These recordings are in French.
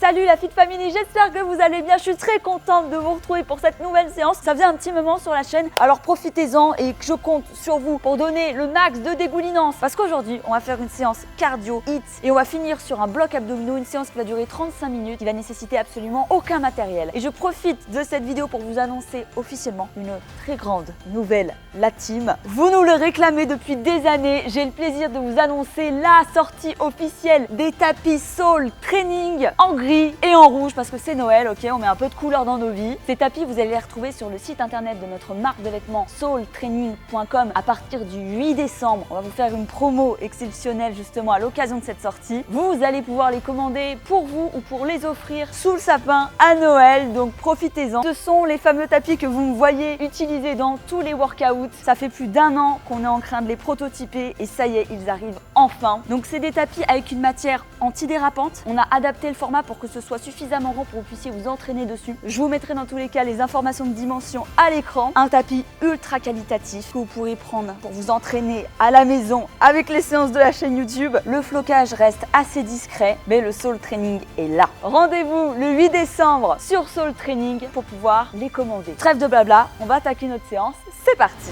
Salut la Fit Family, j'espère que vous allez bien. Je suis très contente de vous retrouver pour cette nouvelle séance. Ça faisait un petit moment sur la chaîne, alors profitez-en et je compte sur vous pour donner le max de dégoulinance. Parce qu'aujourd'hui, on va faire une séance cardio, HIIT et on va finir sur un bloc abdominaux, une séance qui va durer 35 minutes, qui va nécessiter absolument aucun matériel. Et je profite de cette vidéo pour vous annoncer officiellement une très grande nouvelle, la team. Vous nous le réclamez depuis des années, j'ai le plaisir de vous annoncer la sortie officielle des tapis Soul Training en gris et en rouge parce que c'est Noël, ok, on met un peu de couleur dans nos vies. Ces tapis, vous allez les retrouver sur le site internet de notre marque de vêtements soultraining.com à partir du 8 décembre. On va vous faire une promo exceptionnelle justement à l'occasion de cette sortie. Vous allez pouvoir les commander pour vous ou pour les offrir sous le sapin à Noël, donc profitez-en. Ce sont les fameux tapis que vous me voyez utiliser dans tous les workouts. Ça fait plus d'1 an qu'on est en train de les prototyper et ça y est, ils arrivent enfin. Donc c'est des tapis avec une matière antidérapante. On a adapté le format pour que ce soit suffisamment grand pour que vous puissiez vous entraîner dessus. Je vous mettrai dans tous les cas les informations de dimension à l'écran. Un tapis ultra qualitatif que vous pourrez prendre pour vous entraîner à la maison avec les séances de la chaîne YouTube. Le flocage reste assez discret, mais le Soul Training est là. Rendez-vous le 8 décembre sur Soul Training pour pouvoir les commander. Trêve de blabla, on va attaquer notre séance. C'est parti!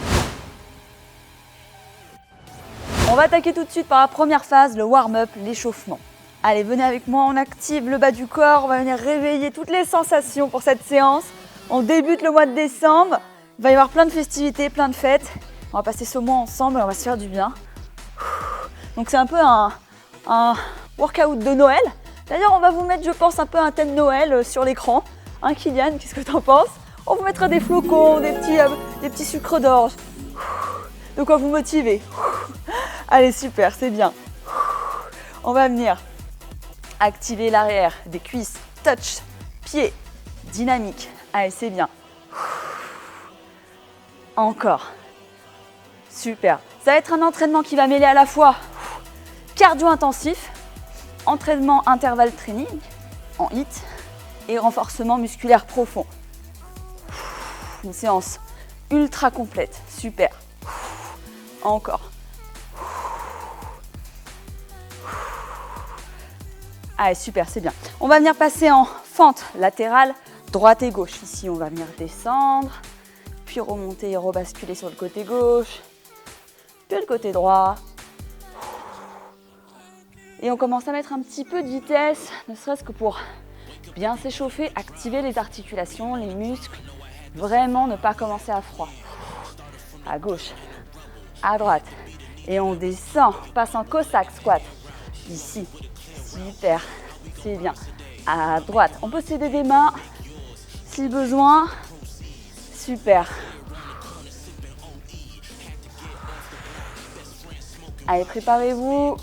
On va attaquer tout de suite par la première phase, le warm-up, l'échauffement. Allez, venez avec moi, on active le bas du corps, on va venir réveiller toutes les sensations pour cette séance. On débute le mois de décembre, il va y avoir plein de festivités, plein de fêtes. On va passer ce mois ensemble et on va se faire du bien. Donc c'est un peu un workout de Noël. D'ailleurs, on va vous mettre, je pense, un peu un thème Noël sur l'écran. Hein, Kylian, qu'est-ce que t'en penses? On vous mettra des flocons, des petits sucres d'orge. De quoi vous motiver. Allez, super, c'est bien. On va venir activer l'arrière des cuisses, touch, pied, dynamique. Allez, c'est bien. Encore. Super. Ça va être un entraînement qui va mêler à la fois cardio intensif, entraînement intervalle training en HIIT et renforcement musculaire profond. Une séance ultra complète. Super. Encore. Allez, super, c'est bien. On va venir passer en fente latérale, droite et gauche. Ici, on va venir descendre, puis remonter et rebasculer sur le côté gauche, puis le côté droit. Et on commence à mettre un petit peu de vitesse, ne serait-ce que pour bien s'échauffer, activer les articulations, les muscles. Vraiment ne pas commencer à froid. À gauche, à droite. Et on descend, passe en Cossack squat. Ici. Super, c'est bien. À droite, on peut s'aider des mains si besoin. Super. Allez, préparez-vous.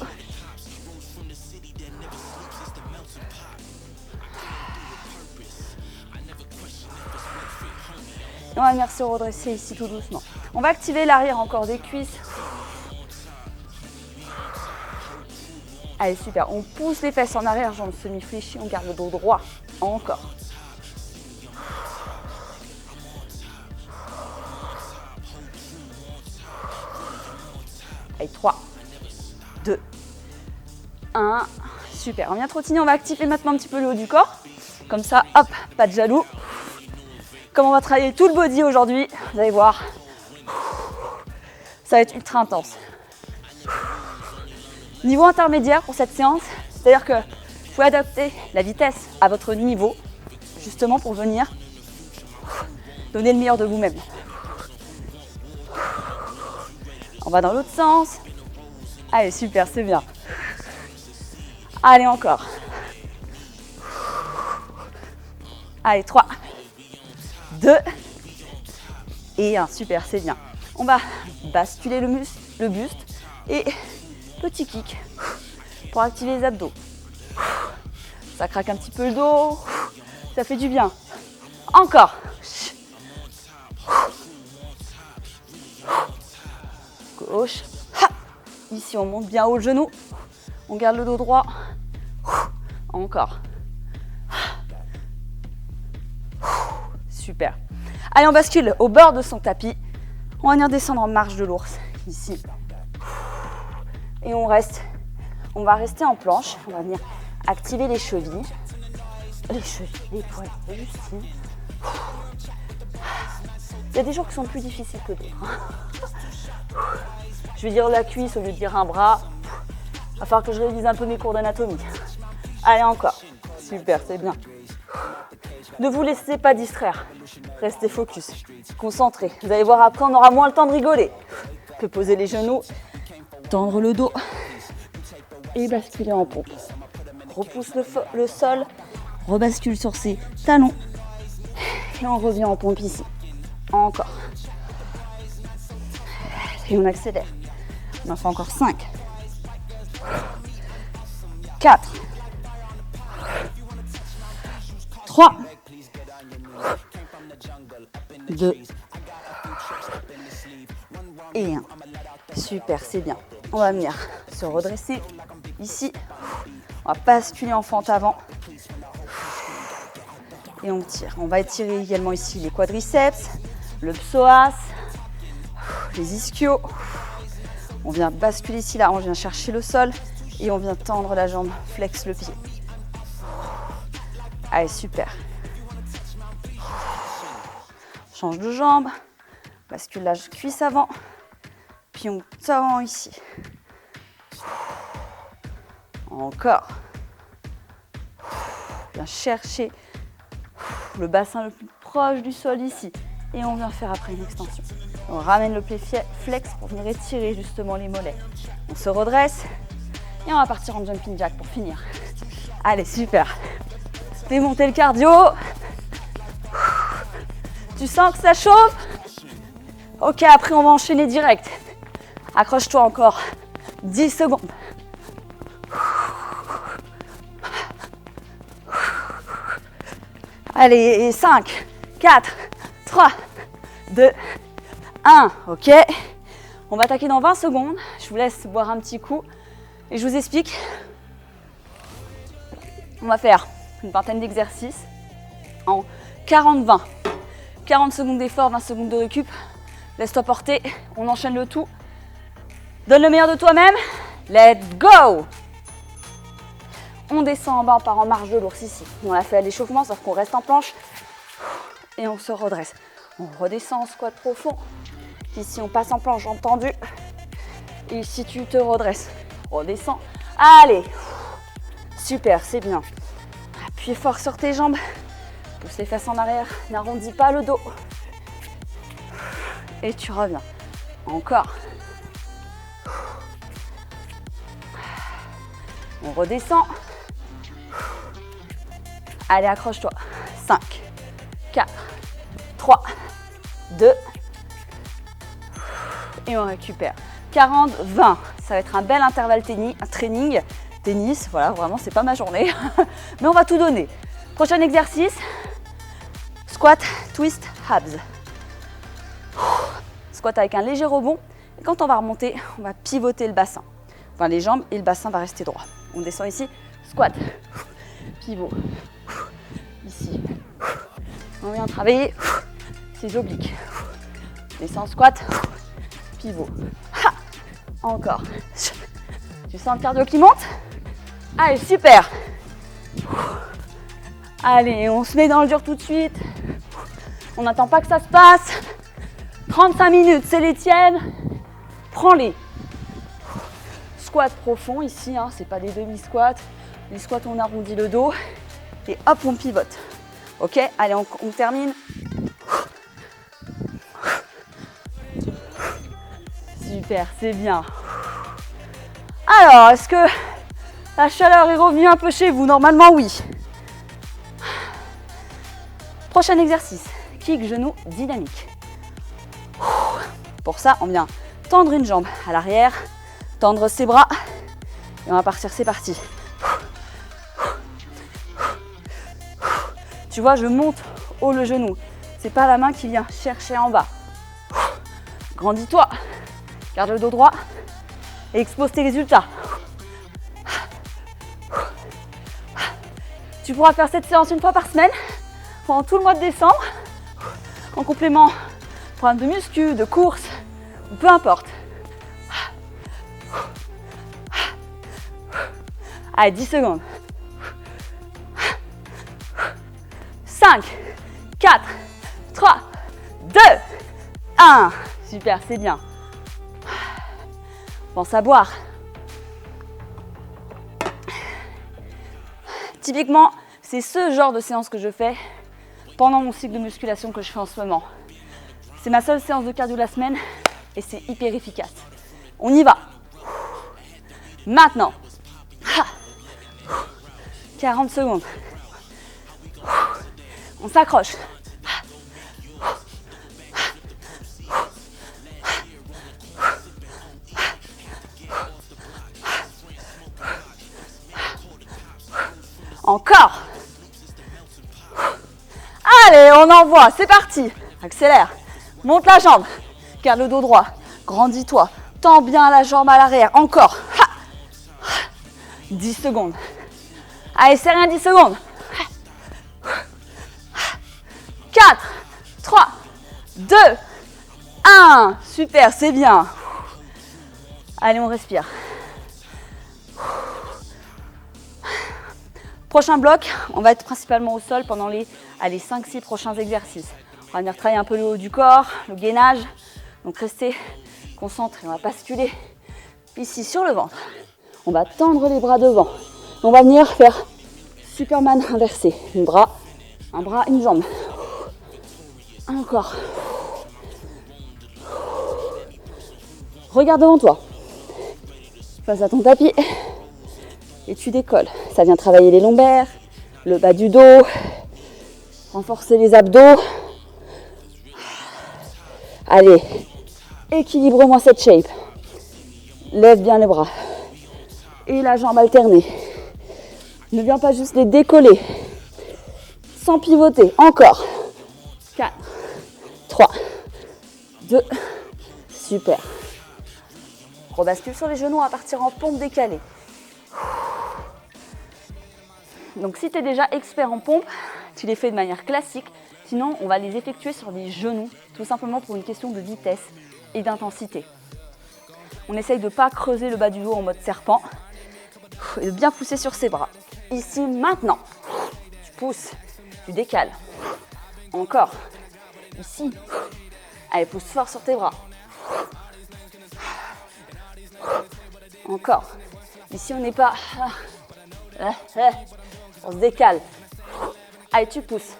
On va venir se redresser ici tout doucement. On va activer l'arrière encore des cuisses. Allez, super. On pousse les fesses en arrière, jambes semi-fléchies. On garde le dos droit. Encore. Allez, 3, 2, 1. Super. On vient trottiner. On va activer maintenant un petit peu le haut du corps. Comme ça, hop, pas de jaloux. Comme on va travailler tout le body aujourd'hui, vous allez voir, ça va être ultra intense. Niveau intermédiaire pour cette séance, c'est-à-dire que vous pouvez adapter la vitesse à votre niveau, justement pour venir donner le meilleur de vous-même. On va dans l'autre sens. Allez, super, c'est bien. Allez, encore. Allez, 3, 2 et 1. Super, c'est bien. On va basculer le buste et petit kick pour activer les abdos. Ça craque un petit peu le dos. Ça fait du bien. Encore. Gauche. Ici, on monte bien haut le genou. On garde le dos droit. Encore. Super. Allez, on bascule au bord de son tapis. On va venir descendre en marche de l'ours. Ici. Et on va rester en planche. On va venir activer les chevilles. les chevilles, les poignets, juste ici. Il y a des jours qui sont plus difficiles que d'autres. Je vais dire la cuisse au lieu de dire un bras. Il va falloir que je révise un peu mes cours d'anatomie. Allez, encore. Super, c'est bien. Ne vous laissez pas distraire. Restez focus, concentré. Vous allez voir, après, on aura moins le temps de rigoler. On peut poser les genoux, tendre le dos et basculer en pompe. Repousse le sol, rebascule sur ses talons et on revient en pompe ici. Encore. Et on accélère. On en fait encore 5, 4, 3, 2 et 1. Super, c'est bien. On va venir se redresser ici. On va basculer en fente avant. Et on tire. On va étirer également ici les quadriceps, le psoas, les ischios. On vient basculer ici, là, on vient chercher le sol et on vient tendre la jambe, flex le pied. Allez, super. Change de jambe, bascule la cuisse avant, puis on tend ici. Encore. On vient chercher le bassin le plus proche du sol ici. Et on vient faire après une extension. On ramène le pied flex pour venir étirer justement les mollets. On se redresse et on va partir en jumping jack pour finir. Allez, super. Démonter le cardio. Tu sens que ça chauffe? Ok, après on va enchaîner direct. Accroche-toi encore 10 secondes. Allez, 5, 4, 3, 2, 1. Ok. On va attaquer dans 20 secondes. Je vous laisse boire un petit coup et je vous explique. On va faire une vingtaine d'exercices en 40-20. 40 secondes d'effort, 20 secondes de récup. Laisse-toi porter. On enchaîne le tout. Donne le meilleur de toi-même. Let's go! On descend en bas, on part en marche de l'ours ici. On a fait l'échauffement, sauf qu'on reste en planche. Et on se redresse. On redescend en squat profond. Ici, on passe en planche, jambes tendues. Et ici, tu te redresses. Redescends. Allez. Super, c'est bien. Appuie fort sur tes jambes. Pousse les fesses en arrière. N'arrondis pas le dos. Et tu reviens. Encore. On redescend. Allez, accroche-toi. 5, 4, 3, 2. Et on récupère. 40, 20. Ça va être un bel intervalle training. Tennis, voilà, vraiment, c'est pas ma journée. Mais on va tout donner. Prochain exercice. Squat, twist, abs. Squat avec un léger rebond. Et quand on va remonter, on va pivoter le bassin. Enfin, les jambes et le bassin va rester droit. On descend ici. Squat. Pivot. Ici. On vient travailler ses obliques. Descends, squat. Pivot. Ha! Encore. Tu sens le cardio qui monte? Allez, super. Allez, on se met dans le dur tout de suite. On n'attend pas que ça se passe. 35 minutes, c'est les tiennes. Prends-les. Squat profond ici, hein, c'est pas des demi-squats. Les squats, on arrondit le dos. Et hop, on pivote. Ok, allez, on termine. Super, c'est bien. Alors, est-ce que la chaleur est revenue un peu chez vous? Normalement, oui. Prochain exercice, kick genou dynamique. Pour ça, on vient tendre une jambe à l'arrière, tendre ses bras et on va partir, c'est parti. Tu vois, je monte haut le genou. C'est pas la main qui vient chercher en bas. Grandis-toi, garde le dos droit et expose tes résultats. Tu pourras faire cette séance une fois par semaine pendant tout le mois de décembre, en complément, programme de muscu, de course, peu importe. Allez, 10 secondes. 5, 4, 3, 2, 1. Super, c'est bien. Pense à boire. Typiquement, c'est ce genre de séance que je fais pendant mon cycle de musculation que je fais en ce moment. C'est ma seule séance de cardio de la semaine et c'est hyper efficace. On y va. Maintenant. 40 secondes. On s'accroche. Encore. Allez, on envoie. C'est parti. Accélère. Monte la jambe. Garde le dos droit. Grandis-toi. Tends bien la jambe à l'arrière. Encore. 10 secondes. Allez, serre rien 10 secondes. 4, 3, 2, 1. Super, c'est bien. Allez, on respire. Prochain bloc, on va être principalement au sol pendant les 5-6 prochains exercices. On va venir travailler un peu le haut du corps, le gainage. Donc restez concentrés. On va basculer ici sur le ventre. On va tendre les bras devant. On va venir faire Superman inversé. Un bras, une jambe. Encore. Regarde devant toi. Face à ton tapis. Et tu décolles. Ça vient travailler les lombaires, le bas du dos, renforcer les abdos. Allez, équilibre-moi cette shape. Lève bien les bras. Et la jambe alternée. Ne viens pas juste les décoller. Sans pivoter. Encore. 4, 3, 2. Super. Rebascule sur les genoux à partir en pompe décalée. Donc si tu es déjà expert en pompe, tu les fais de manière classique. Sinon, on va les effectuer sur les genoux, tout simplement pour une question de vitesse et d'intensité. On essaye de ne pas creuser le bas du dos en mode serpent et de bien pousser sur ses bras. Ici, maintenant, tu pousses, tu décales. Encore. Ici. Allez, pousse fort sur tes bras. Encore. Ici, on n'est pas... On se décale. Allez, tu pousses.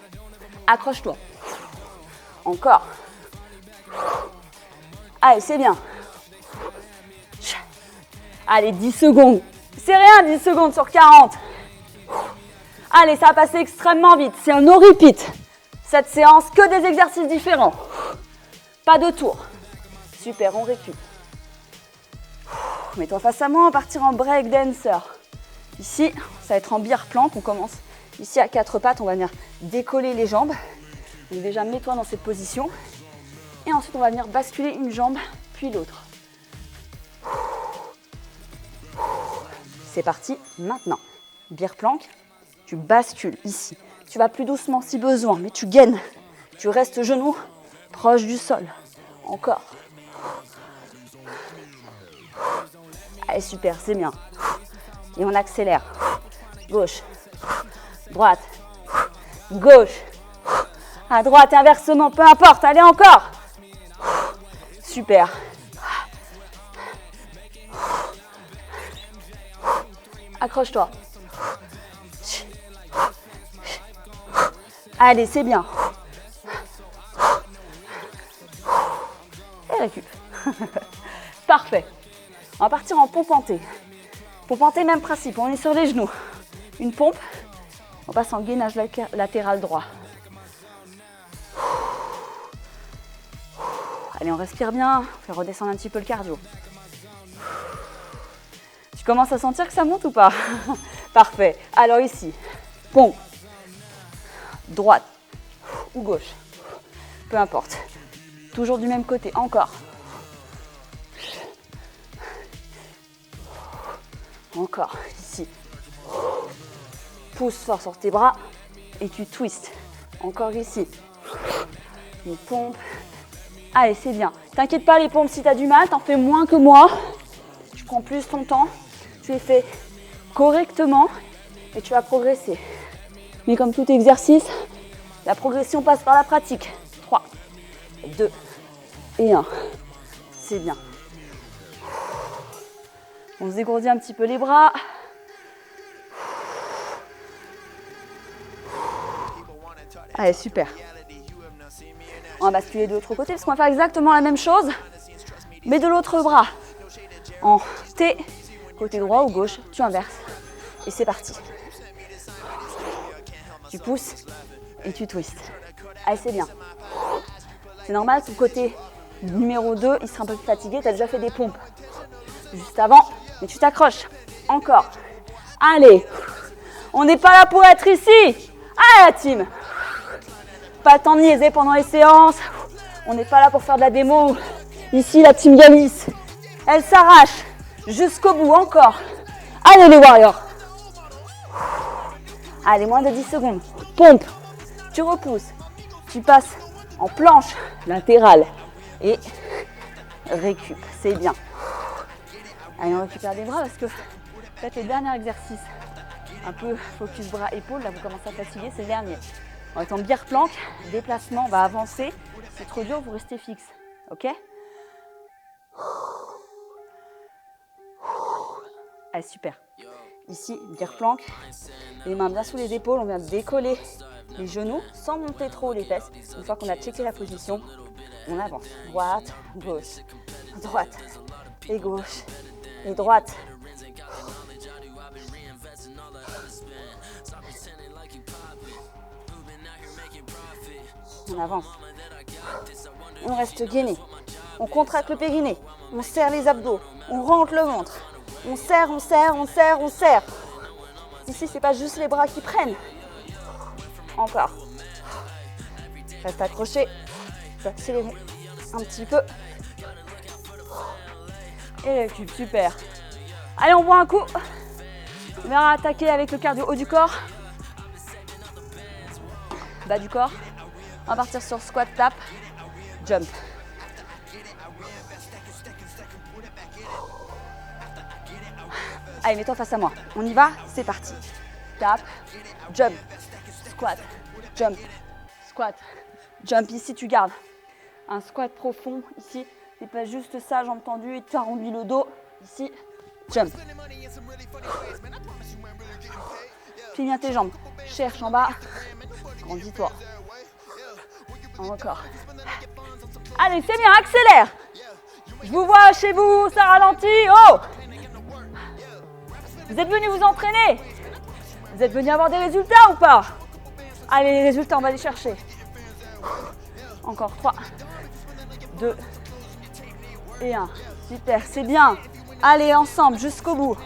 Accroche-toi. Encore. Allez, c'est bien. Allez, 10 secondes. C'est rien, 10 secondes sur 40. Allez, ça va passer extrêmement vite. C'est un no repeat. Cette séance, que des exercices différents. Pas de tour. Super, on récupère. Mets-toi face à moi, on va partir en break dancer. Ici, ça va être en bear plank. On commence ici à 4 pattes. On va venir décoller les jambes. Donc déjà, mets-toi dans cette position. Et ensuite, on va venir basculer une jambe, puis l'autre. C'est parti, maintenant. Bear plank, tu bascules ici. Tu vas plus doucement si besoin, mais tu gaines. Tu restes genou proche du sol. Encore. Allez, super, c'est bien. Et on accélère. Gauche, droite, gauche, à droite, inversement, peu importe. Allez, encore. Super. Accroche-toi. Allez, c'est bien. Et récup. Parfait. On va partir en pompe hantée. Pompe hantée, même principe. On est sur les genoux. Une pompe. On passe en gainage latéral droit. Allez, on respire bien. On fait redescendre un petit peu le cardio. Tu commences à sentir que ça monte ou pas? Parfait. Alors ici, pompe. Droite ou gauche. Peu importe. Toujours du même côté. Encore. Encore. Ici. Pousse fort sur tes bras et tu twists. Encore ici. Une pompe. Allez, c'est bien. T'inquiète pas les pompes, si tu as du mal, t'en fais moins que moi. Tu prends plus ton temps. Tu les fais correctement et tu vas progresser. Mais comme tout exercice, La progression passe par la pratique. 3, 2 et 1. C'est bien. On se dégourdit un petit peu les bras. Allez, super. On va basculer de l'autre côté parce qu'on va faire exactement la même chose, mais de l'autre bras. En T, côté droit ou gauche, tu inverses. Et c'est parti. Tu pousses et tu twists. Allez, c'est bien. C'est normal, ton côté numéro 2, il sera un peu plus fatigué. Tu as déjà fait des pompes juste avant, mais tu t'accroches. Encore. Allez. On n'est pas là pour être ici. Allez, la team. Pas le temps de niaiser pendant les séances. On n'est pas là pour faire de la démo. Ici, la team Galis, elle s'arrache jusqu'au bout. Encore. Allez, les warriors. Allez, moins de 10 secondes. Pompe. Tu repousses. Tu passes en planche latérale. Et récup. C'est bien. Allez, on récupère des bras parce que faites le dernier exercice. Un peu focus bras-épaules. Là, vous commencez à fatiguer. C'est le dernier. On va être en bière planque. Déplacement. On va avancer. C'est trop dur. Vous restez fixe. OK? Allez, super. Ici, bière planque. Les mains bien sous les épaules. On vient de décoller les genoux sans monter trop les fesses. Une fois qu'on a checké la position, on avance. Droite, gauche, droite et gauche et droite. On avance. On reste gainé. On contracte le périnée. On serre les abdos. On rentre le ventre. On serre, on serre, on serre, on serre. Ici, c'est pas juste les bras qui prennent. Encore. Reste accroché. Accélérer un petit peu. Et le cube, super. Allez, on boit un coup. On va attaquer avec le cardio haut du corps. Bas du corps. On va partir sur squat, tap, jump. Allez, mets-toi face à moi. On y va, c'est parti. Tap, jump, squat, jump, squat, jump. Ici, tu gardes un squat profond. Ici, c'est pas juste ça, jambes tendues et tu arrondis le dos. Ici, jump. Plie bien tes jambes. Cherche en bas. Grandis-toi. Encore. Allez, c'est bien, accélère. Je vous vois chez vous, ça ralentit. Oh! Vous êtes venus vous entraîner? Vous êtes venus avoir des résultats ou pas? Allez, les résultats, on va les chercher. Encore 3, 2 et 1. Super, c'est bien. Allez, ensemble, jusqu'au bout.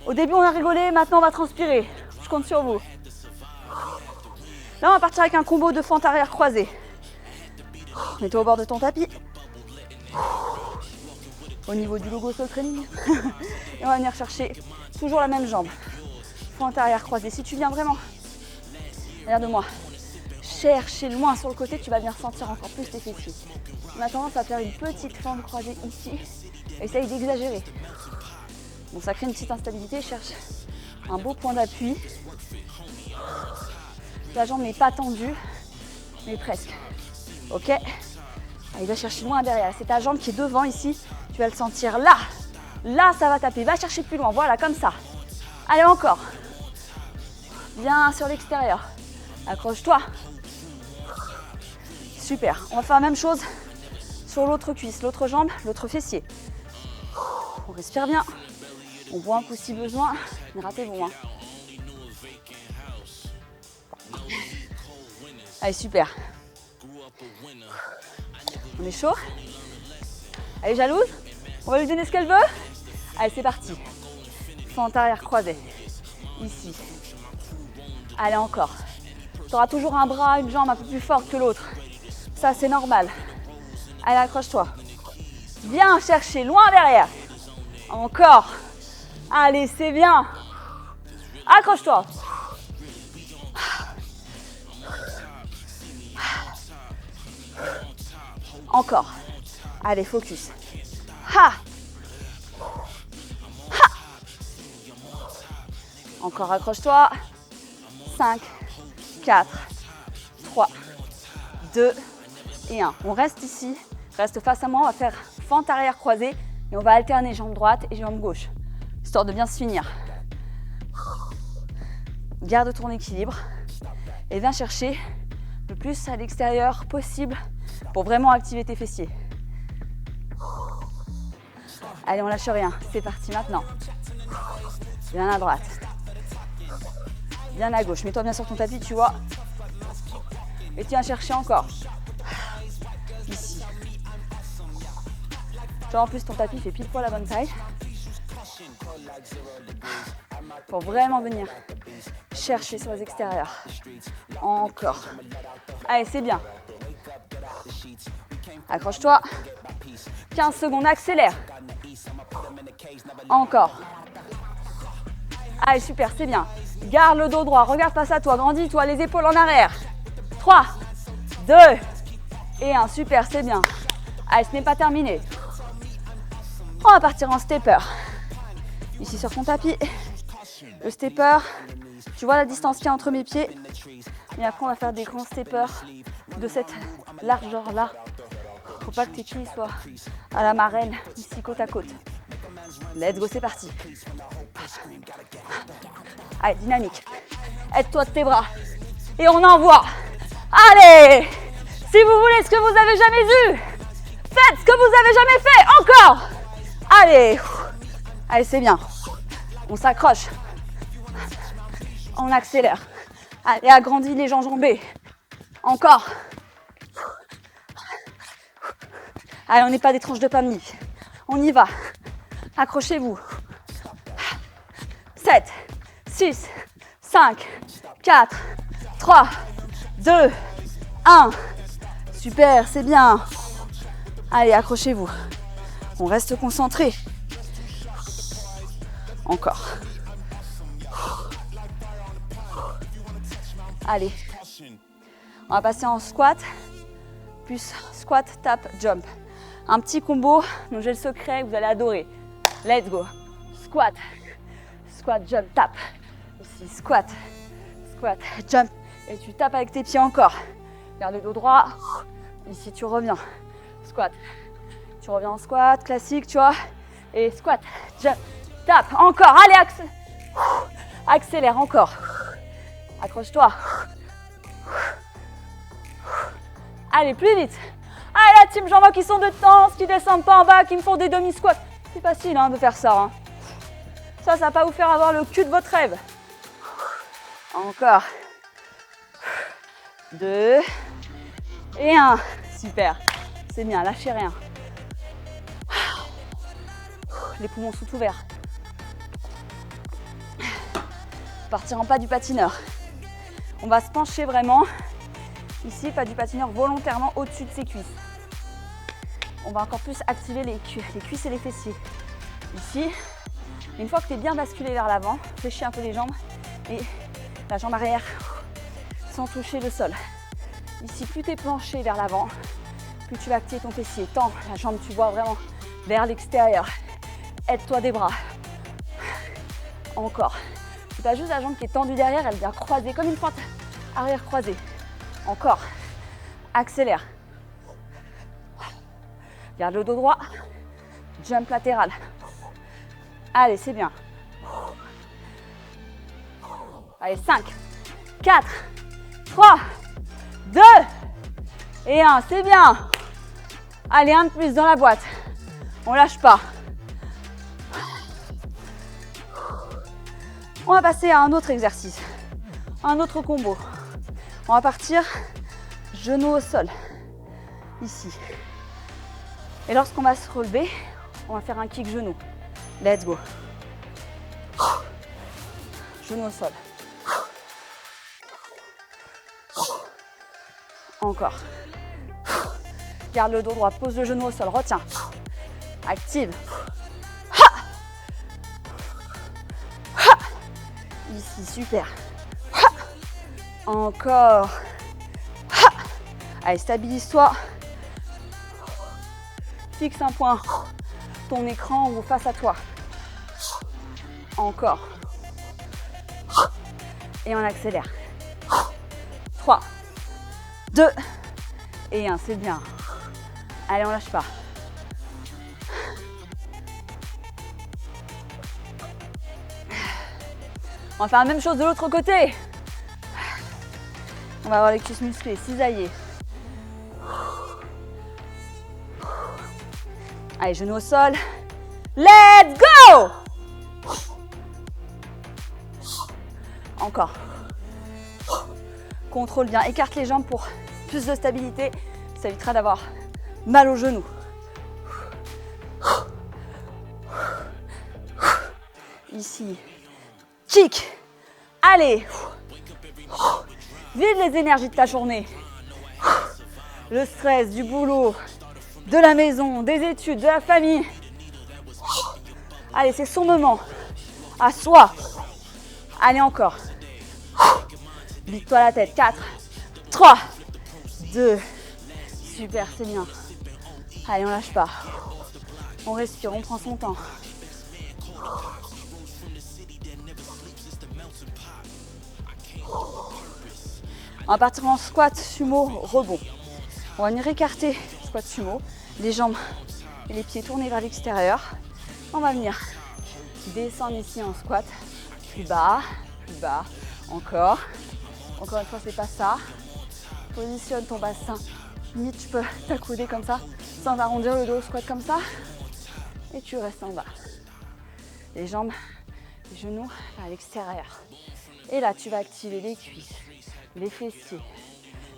Au début, on a rigolé, maintenant, on va transpirer. Je compte sur vous. Là, on va partir avec un combo de fente arrière croisée. Mets-toi au bord de ton tapis. Au niveau du logo Soul Training. Et on va venir chercher toujours la même jambe. Fente arrière croisée. Si tu viens vraiment, regarde-moi. Chercher loin sur le côté, tu vas bien ressentir encore plus tes fessiers. On a tendance à faire une petite fente croisée ici. Essaye d'exagérer. Bon, ça crée une petite instabilité. Cherche un beau point d'appui. La jambe n'est pas tendue, mais presque. Ok. Allez, va chercher loin derrière. C'est ta jambe qui est devant ici. Tu vas le sentir là. Là, ça va taper. Va chercher plus loin. Voilà, comme ça. Allez, encore. Bien sur l'extérieur. Accroche-toi. Super. On va faire la même chose sur l'autre cuisse, l'autre jambe, l'autre fessier. On respire bien. On boit un coup si besoin. Ne ratez bon. Hein. Allez, super. On est chaud. Elle est jalouse. On va lui donner ce qu'elle veut. Allez, c'est parti. Fente arrière croisée. Ici. Allez, encore. Tu auras toujours un bras, une jambe un peu plus forte que l'autre. Ça, c'est normal. Allez, accroche-toi. Viens chercher loin derrière. Encore. Allez, c'est bien. Accroche-toi. Encore. Allez, focus. Ha! Ha! Encore, accroche-toi. 5, 4, 3, 2 et 1. On reste ici, reste face à moi, on va faire fente arrière croisée et on va alterner jambe droite et jambe gauche, histoire de bien se finir. Garde ton équilibre et viens chercher le plus à l'extérieur possible pour vraiment activer tes fessiers. Allez, on lâche rien, c'est parti maintenant. Bien à droite, bien à gauche, mets-toi bien sur ton tapis, tu vois. Et tu viens chercher encore. Ici. Tu vois, en plus ton tapis fait pile poil la bonne taille. Pour vraiment venir chercher sur les extérieurs. Encore. Allez, c'est bien. Accroche-toi. 15 secondes, accélère. Encore. Allez, super, c'est bien. Garde le dos droit, regarde face à toi, grandis-toi, les épaules en arrière. 3, 2 et 1, super, c'est bien. Allez, ce n'est pas terminé. On va partir en stepper. Ici sur ton tapis, le stepper, tu vois la distance qu'il y a entre mes pieds. Et après, on va faire des grands steppers de cette largeur-là. Faut pas que tes pieds soient à la marraine, ici côte à côte. Let's go, c'est parti. Allez, dynamique. Aide-toi de tes bras. Et on envoie. Allez! Si vous voulez ce que vous avez jamais vu, faites ce que vous avez jamais fait. Encore! Allez! Allez, c'est bien. On s'accroche. On accélère. Allez, agrandis les enjambées. Encore. Allez, on n'est pas des tranches de pommes. On y va. Accrochez-vous. 7, 6, 5, 4, 3, 2, 1. Super, c'est bien. Allez, accrochez-vous. On reste concentré. Encore. Allez. On va passer en squat, plus squat, tap, jump. Un petit combo dont j'ai le secret que vous allez adorer. Let's go. Squat, squat, jump, tap. Ici, squat, squat, jump. Et tu tapes avec tes pieds encore. Garde le dos droit. Ici, tu reviens. Squat. Tu reviens en squat, classique, tu vois. Et squat, jump, tap. Encore. Allez, accélère encore. Accroche-toi. Allez, plus vite. Allez, la team, j'en vois qui sont de temps, qui descendent pas en bas, qui me font des demi-squats. C'est facile de faire ça. Hein. Ça va pas vous faire avoir le cul de votre rêve. Encore. 2 et 1. Super. C'est bien, lâchez rien. Les poumons sont ouverts. Partir en pas du patineur. On va se pencher vraiment. Ici, pas du patineur volontairement au-dessus de ses cuisses. On va encore plus activer les cuisses et les fessiers. Ici, une fois que tu es bien basculé vers l'avant, fléchis un peu les jambes et la jambe arrière sans toucher le sol. Ici, plus tu es penché vers l'avant, plus tu vas activer ton fessier. Tends la jambe, tu vois vraiment vers l'extérieur. Aide-toi des bras. Encore. Tu as juste la jambe qui est tendue derrière, elle vient croiser comme une fente arrière croisée. Encore. Accélère. Garde le dos droit. Jump latéral. Allez, c'est bien. Allez, 5, 4, 3, 2 et 1. C'est bien. Allez, un de plus dans la boîte. On lâche pas. On va passer à un autre exercice. Un autre combo. On va partir genou au sol. Ici. Et lorsqu'on va se relever, on va faire un kick genou. Let's go. Genou au sol. Encore. Garde le dos droit, pose le genou au sol, retiens. Active. Ici, super. Encore. Allez, stabilise-toi. Fixe un point, ton écran ou face à toi. Encore. Et on accélère. 3, 2 et 1. C'est bien. Allez, on lâche pas. On va faire la même chose de l'autre côté. On va avoir les cuisses musclées, cisaillées. Allez, genoux au sol. Let's go! Encore. Contrôle bien, écarte les jambes pour plus de stabilité. Ça évitera d'avoir mal aux genoux. Ici. Kick. Allez. Vide les énergies de ta journée. Le stress, du boulot, de la maison, des études, de la famille. Allez, c'est son moment. Assois. Allez, encore. Vide-toi la tête. 4, 3, 2. Super, c'est bien. Allez, on lâche pas. On respire, on prend son temps. On va partir en squat, sumo, rebond. On va venir écarter, squat, sumo. Les jambes et les pieds tournés vers l'extérieur. On va venir descendre ici en squat. Plus bas, encore. Encore une fois, c'est pas ça. Positionne ton bassin. Limite, tu peux t'accouder comme ça, sans arrondir le dos, squat comme ça. Et tu restes en bas. Les jambes, les genoux à l'extérieur. Et là, tu vas activer les cuisses, les fessiers.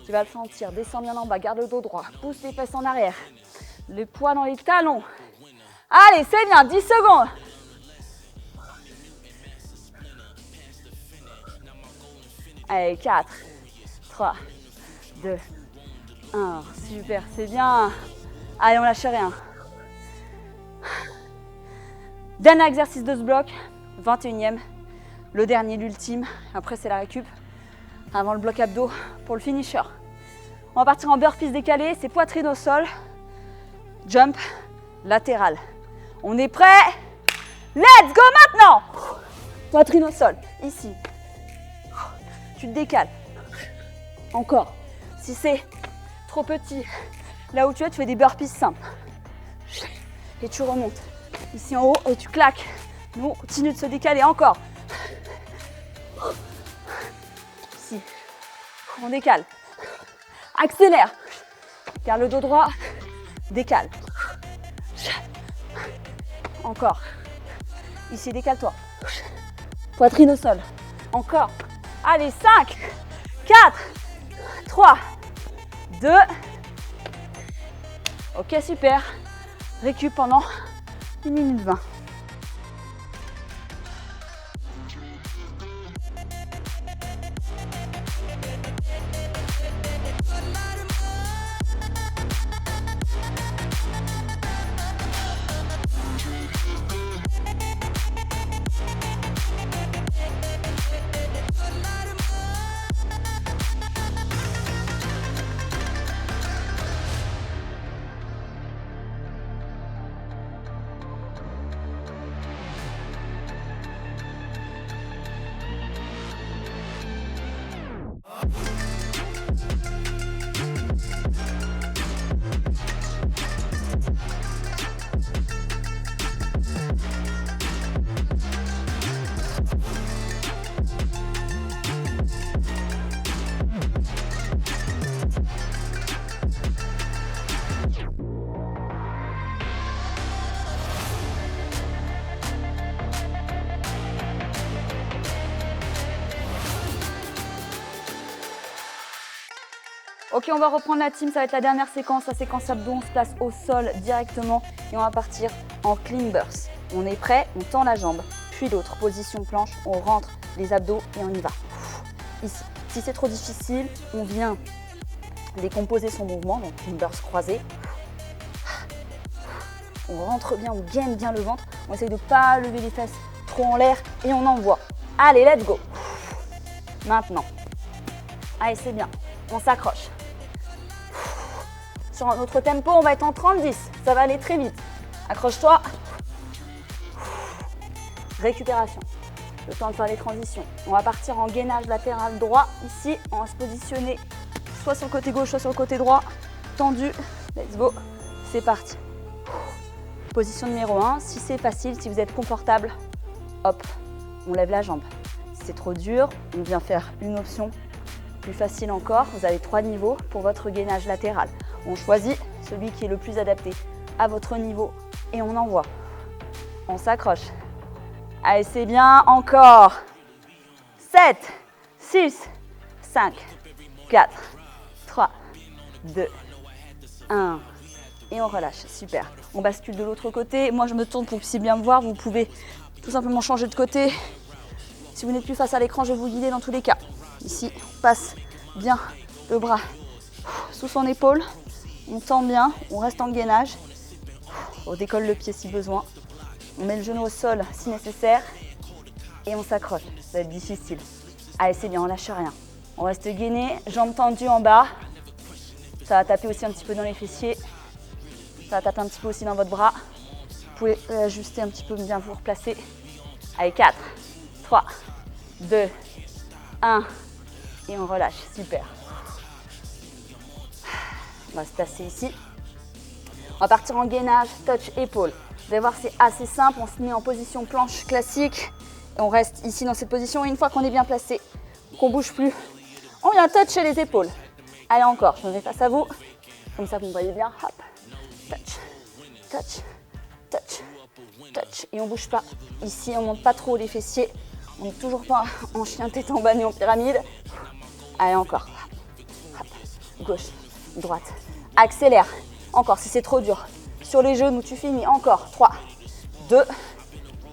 Tu vas le sentir. Descends bien en bas, garde le dos droit. Pousse les fesses en arrière. Le poids dans les talons. Allez, c'est bien, 10 secondes. Allez, 4, 3, 2, 1. Super, c'est bien. Allez, on lâche rien. Dernier exercice de ce bloc, 21e. Le dernier, l'ultime. Après, c'est la récup. Avant le bloc abdos pour le finisher. On va partir en burpees décalé. C'est poitrine au sol. Jump latéral. On est prêt? Let's go maintenant! Poitrine au sol. Ici. Tu te décales. Encore. Si c'est trop petit, là où tu es, tu fais des burpees simples. Et tu remontes. Ici en haut et tu claques. Nous, on continue de se décaler encore. Ici. On décale. Accélère. Garde le dos droit. Décale. Encore. Ici, décale-toi. Poitrine au sol. Encore. Allez, 5, 4, 3, 2. Ok, super. Récup pendant 1 minute 20. Ok, on va reprendre la team, ça va être la dernière séquence, la séquence abdos, on se place au sol directement et on va partir en clean burst. On est prêt, on tend la jambe, puis l'autre, position planche, on rentre les abdos et on y va. Ici, si c'est trop difficile, on vient décomposer son mouvement, donc clean burst croisé. On rentre bien, on gaine bien le ventre, on essaye de ne pas lever les fesses trop en l'air et on envoie. Allez, let's go. Maintenant, allez, c'est bien, on s'accroche. Sur un autre tempo, on va être en 30-10. Ça va aller très vite. Accroche-toi. Récupération. le temps de faire les transitions. On va partir en gainage latéral droit. Ici, on va se positionner soit sur le côté gauche, soit sur le côté droit. Tendu. Let's go. C'est parti. Position numéro 1. Si c'est facile, si vous êtes confortable, hop, on lève la jambe. Si c'est trop dur, on vient faire une option plus facile encore. Vous avez 3 niveaux pour votre gainage latéral. On choisit celui qui est le plus adapté à votre niveau et on envoie. On s'accroche. Allez, c'est bien. Encore. 7, 6, 5, 4, 3, 2, 1. Et on relâche. Super. On bascule de l'autre côté. Moi, je me tourne pour que vous puissiez bien me voir. Vous pouvez tout simplement changer de côté. Si vous n'êtes plus face à l'écran, je vais vous guider dans tous les cas. Ici, on passe bien le bras sous son épaule. On tend bien. On reste en gainage. On décolle le pied si besoin. On met le genou au sol si nécessaire. Et on s'accroche. Ça va être difficile. Allez, c'est bien, on lâche rien. On reste gainé, jambes tendues en bas. Ça va taper aussi un petit peu dans les fessiers. Ça va taper un petit peu aussi dans votre bras. Vous pouvez ajuster un petit peu, bien vous replacer. Allez, 4, 3, 2, 1. Et on relâche. Super. On va se placer ici. On va partir en gainage, touch, épaule. Vous allez voir, c'est assez simple. On se met en position planche classique. Et on reste ici dans cette position. Et une fois qu'on est bien placé, qu'on ne bouge plus, on vient toucher les épaules. Allez, encore. Je me mets face à vous. Comme ça, vous me voyez bien. Hop. Touch, touch, touch, touch. Et on ne bouge pas. Ici, on ne monte pas trop les fessiers. On n'est toujours pas en chien tête en bas ni en pyramide. Allez, encore. Hop. Gauche, droite. Accélère. Encore, si c'est trop dur. Sur les genoux, tu finis. Encore. 3, 2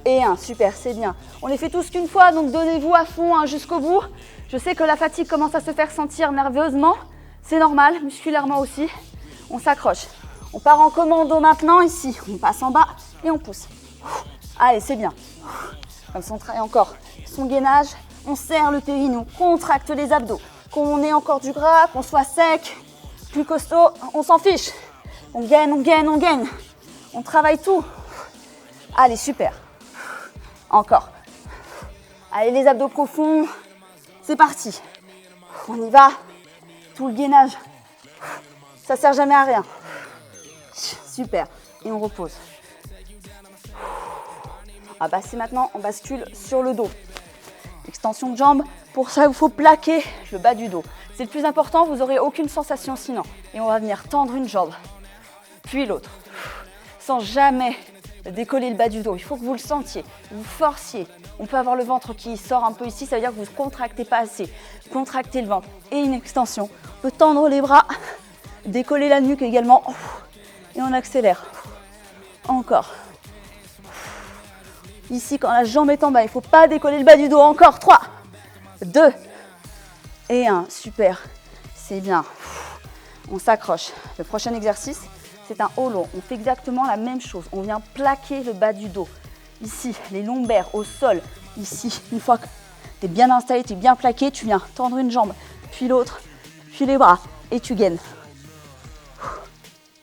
et 1. Super, c'est bien. On les fait tous qu'une fois, donc donnez-vous à fond jusqu'au bout. Je sais que la fatigue commence à se faire sentir nerveusement. C'est normal, musculairement aussi. On s'accroche. On part en commando maintenant, ici. On passe en bas et on pousse. Allez, c'est bien. Comme ça, on travaille encore son gainage. On serre le périnée, on contracte les abdos. Qu'on ait encore du gras, qu'on soit sec, plus costaud, on s'en fiche. On gaine, on gaine, on gaine. On travaille tout. Allez, super. Encore. Allez, les abdos profonds. C'est parti. On y va. Tout le gainage. Ça ne sert jamais à rien. Super. Et on repose. On va passer maintenant, on bascule sur le dos. Extension de jambes. Pour ça, il faut plaquer le bas du dos. C'est le plus important, vous n'aurez aucune sensation sinon. Et on va venir tendre une jambe, puis l'autre. Sans jamais décoller le bas du dos. Il faut que vous le sentiez, vous forciez. On peut avoir le ventre qui sort un peu ici, ça veut dire que vous ne contractez pas assez. Contractez le ventre et une extension. On peut tendre les bras, décoller la nuque également. Et on accélère. Encore. Ici, quand la jambe est en bas, il ne faut pas décoller le bas du dos. Encore. 3, 2 et 1. Super. C'est bien. On s'accroche. Le prochain exercice, c'est un hollow. On fait exactement la même chose. On vient plaquer le bas du dos. Ici, les lombaires au sol. Ici, une fois que tu es bien installé, tu es bien plaqué, tu viens tendre une jambe, puis l'autre, puis les bras, et tu gaines.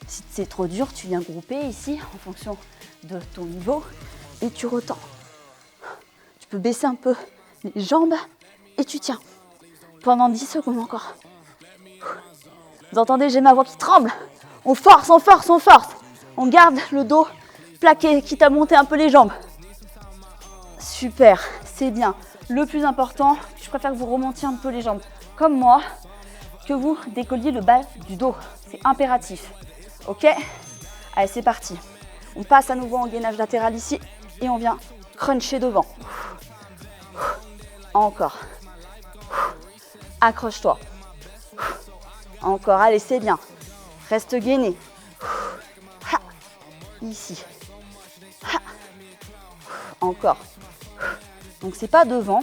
Si c'est trop dur, tu viens grouper ici, en fonction de ton niveau, et tu retends. Tu peux baisser un peu les jambes, et tu tiens. Pendant 10 secondes encore. Vous entendez, j'ai ma voix qui tremble. On force, on force, on force. On garde le dos plaqué, quitte à monter un peu les jambes. Super, c'est bien. Le plus important, je préfère que vous remontiez un peu les jambes, comme moi, que vous décolliez le bas du dos. C'est impératif. Ok? Allez, c'est parti. On passe à nouveau en gainage latéral ici et on vient cruncher devant. Encore. Accroche-toi. Encore, allez, c'est bien. Reste gainé. Ici. Encore. Donc c'est pas devant,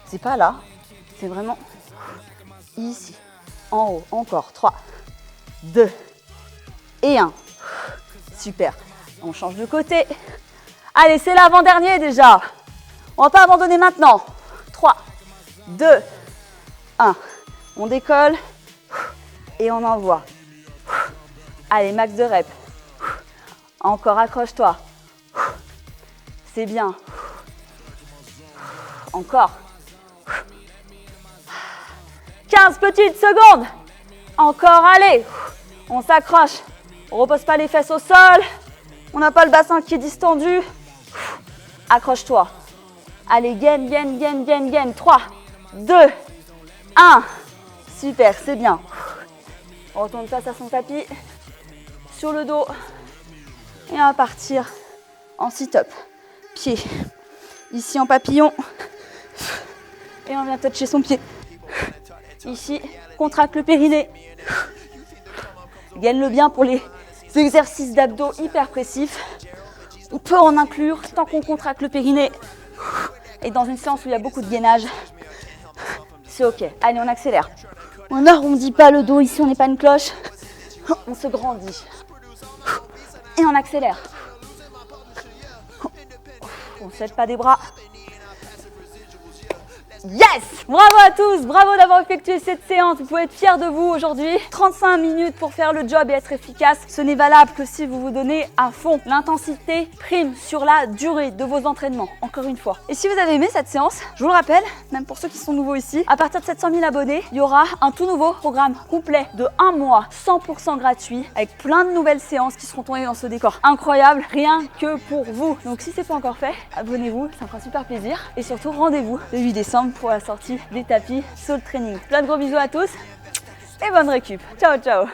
c'est pas là, c'est vraiment ici, en haut. Encore. 3, 2 et 1. Super. On change de côté. Allez, c'est l'avant-dernier déjà. On va pas abandonner maintenant. 3, 2, 1. On décolle et on envoie. Allez, max de reps. Encore, accroche-toi. C'est bien. Encore. 15 petites secondes. Encore, allez. On s'accroche. On repose pas les fesses au sol. On n'a pas le bassin qui est distendu. Accroche-toi. Allez, gain, gain, gain, gain, gain. 3, 2, 1. Super, c'est bien. On retourne face à son tapis. Sur le dos. Et on va partir en sit-up. Pied. Ici en papillon. Et on vient toucher son pied. Ici, contracte le périnée. Gaine-le bien pour les exercices d'abdos hyperpressifs. On peut en inclure tant qu'on contracte le périnée. Et dans une séance où il y a beaucoup de gainage, c'est ok. Allez, on accélère. On n'arrondit pas le dos. Ici, on n'est pas une cloche. On se grandit. Et on accélère. On ne jette pas des bras. Yes! Bravo à tous, bravo d'avoir effectué cette séance. Vous pouvez être fiers de vous aujourd'hui. 35 minutes pour faire le job et être efficace. Ce n'est valable que si vous vous donnez à fond. L'intensité prime sur la durée de vos entraînements, encore une fois. Et si vous avez aimé cette séance, je vous le rappelle, même pour ceux qui sont nouveaux ici, à partir de 700 000 abonnés, il y aura un tout nouveau programme complet de 1 mois, 100% gratuit, avec plein de nouvelles séances qui seront tournées dans ce décor incroyable, rien que pour vous. Donc si ce n'est pas encore fait, abonnez-vous, ça me fera super plaisir. Et surtout, rendez-vous le 8 décembre pour la sortie des tapis Soul Training. Plein de gros bisous à tous et bonne récup. Ciao, ciao.